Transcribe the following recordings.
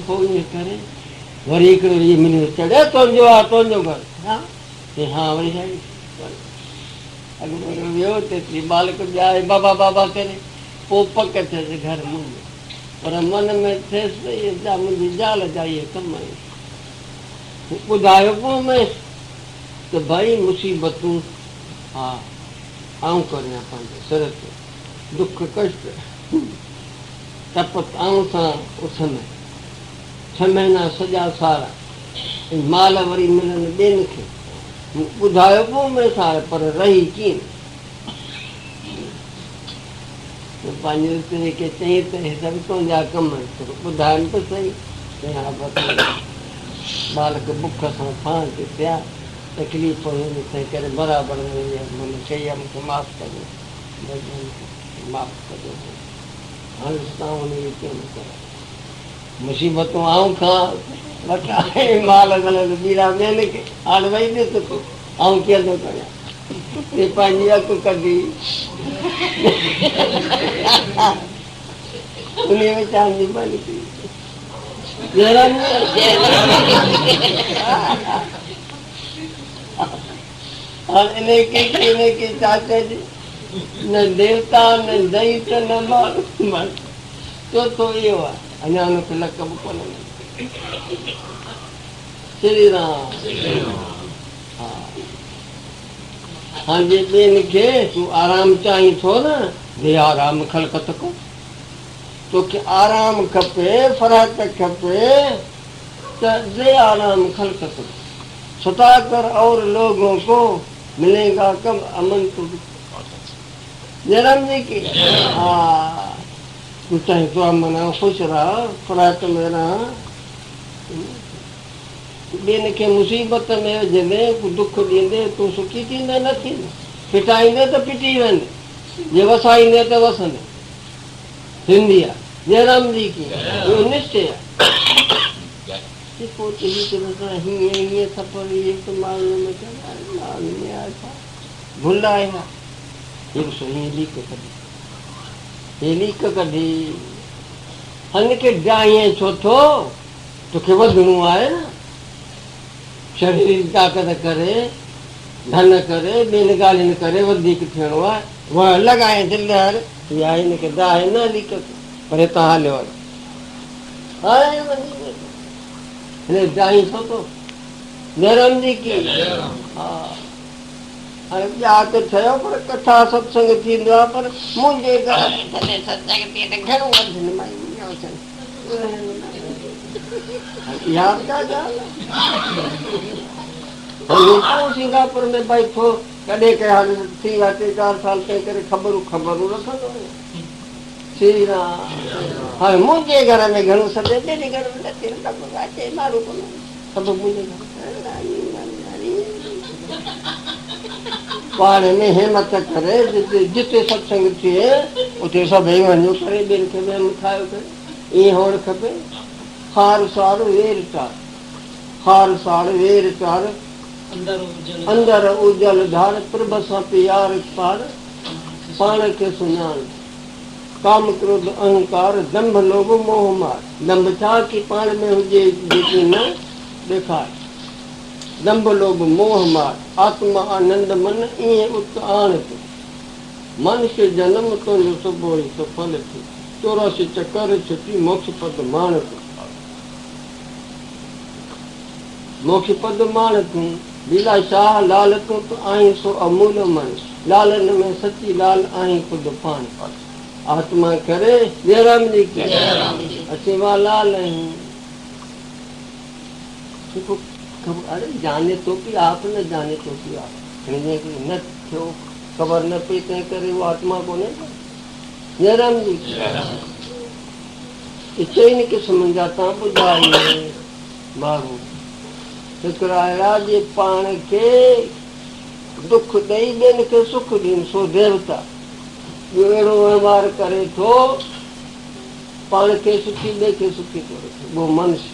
पोइ ईअं करे वरी हिकिड़ो इहो मिलियो चढ़े तुंहिंजो आहे तुंहिंजो घरु हा वरी साईं अॻु वियो तेतिरी बालक ॿिया बाबा बाबा करे पोइ पक थियसि घर मुंहिंजो पर मन में थिएसि इहा मुंहिंजी ज़ाल जा इहे कम ॿुधायो पोइ में त भई मुसीबतूं हा आऊं करियां पंहिंजे सिर ते दुख कष्ट तपत आऊं सां उथनि 6 महीना सॼा सारा माल वरी मिलनि ॿियनि खे ॿुधायो पोइ में सार पर रही कीअं पंहिंजे स्त्री खे चई त हे सभु तुंहिंजा कम ॿुधाइनि त सही बालक बुख सां फां ते पिया तकलीफ़ हुई तंहिं करे बराबरि चई आहे मूंखे माफ़ु कजो माफ़ु कजो हाणे तव्हां हुनखे कीअं न कयो मुसीबतूं आऊं खां वठाए माल मिलनि ॿीरा ॿियनि खे हाणे वई ॾिस तूं आऊं कीअं थो कयां हे पंहिंजी अखि कढी उन में चवंदी बंदि थी हाणे इनखे छा चइजे न देवता न दैत न माण्हू चोथों इहो आहे अञा हुनखे लक़ब कोन श्री राम हा हाणे ॿियनि खे तूं आराम चाहीं थो न बे आराम ख़लक़त को तोखे आराम खपे फराक खपे त दे आराम ख़लक़त छुटा कर और लोगों को मिलेगा कब अमन तो जन्म की हाँ तू चाहे तो मना खुश रहा फराक में रहा ॿियनि खे मुसीबत में जॾहिं दुख ॾींदे तूं सुखी थींदे न थींदे फिटाईंदे त फिटी वेंदे जे वसाईंदे त वसंदे थींदी आहे जयराम जी की इहो निश्चय आहे पोइ हीअं हीअं सफ़र भुल आहे हीअं लीक कढी हे लीक कढी हिनखे ॾाहीं छो थो तोखे वधणो आहे न शरीर ताक़त करे धन करे ॿियनि ॻाल्हियुनि करे वधीक थियणो आहे उहा लॻाए दिलि हर या हिनखे ॾाहे न लीक पर हितां हलियो हाणे हिन ॾाहीं छो थो जयराम जी की हा हाणे ॿिया त ठहियो पर कथा सत्संग थींदो आहे पर मुंहिंजे घर में सत्संग थिए त घणो सिंगापुर में भई थो कॾहिं कहिं हाल थी विया 3-4 साल तंहिं करे ख़बरूं रखंदो श्री राम हाणे मुंहिंजे घर में घणो सॼे ॿिए घर में न अचे माण्हू कोन सभु मुंहिंजे पाण में हिमत करे जिते सत्संग थिए उते सभई वञो करे ॿियनि खे ॿियनि ठाहियो करे ईअं हुअणु खपे हार सार वेर चार हार सार वेर चार अंदर उजल धार प्रभ सां प्यार पार पाण खे सुञाण काम क्रोध अहंकार दंभ लोभ मोह मार दंभ छा की पाण में हुजे जेकी न ॾेखार दंभ लोभ मोह मार आत्मा आनंद मन ईअं उत आण थो मनुष्य जनम तुंहिंजो सुबुह ई सफल थी 84 चकर छुटी मोक्ष पद माण तूं मोक्ष पद माण तूं लीला शाह लाल तूं त आहीं सो अमूल मन लालन में सची लाल आहीं ख़ुदि पाण आत्मा करे जयराम जी की अचे वाह लाल आहियूं अरे जाने तो कि आप न जाने तो कि आप न थियो ख़बर न पई तंहिं करे उहो आत्मा कोन्हे जयराम जी चइनि क़िस्मनि जा तव्हां ॿुधाए माण्हू हिकिड़ा अहिड़ा जे पाण खे दुख ॾेई ॿियनि खे सुख ॾींदो सो देवता ॿियो अहिड़ो व्यवहार करे थो पाण खे सुखी ॿिए खे सुखी थो रखे उहो मनुष्य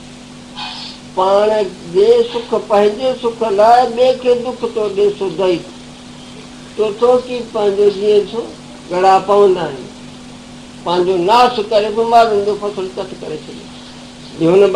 पाण जे सुख पंहिंजे सुख लाइ ॿिए खे दुख थो ॾे सो ॾेई चोथों की पंहिंजो जीअं छो ॻड़ा पवंदा आहिनि पंहिंजो नाश करे बीमारियुनि जो फसल कट करे छॾियो हुन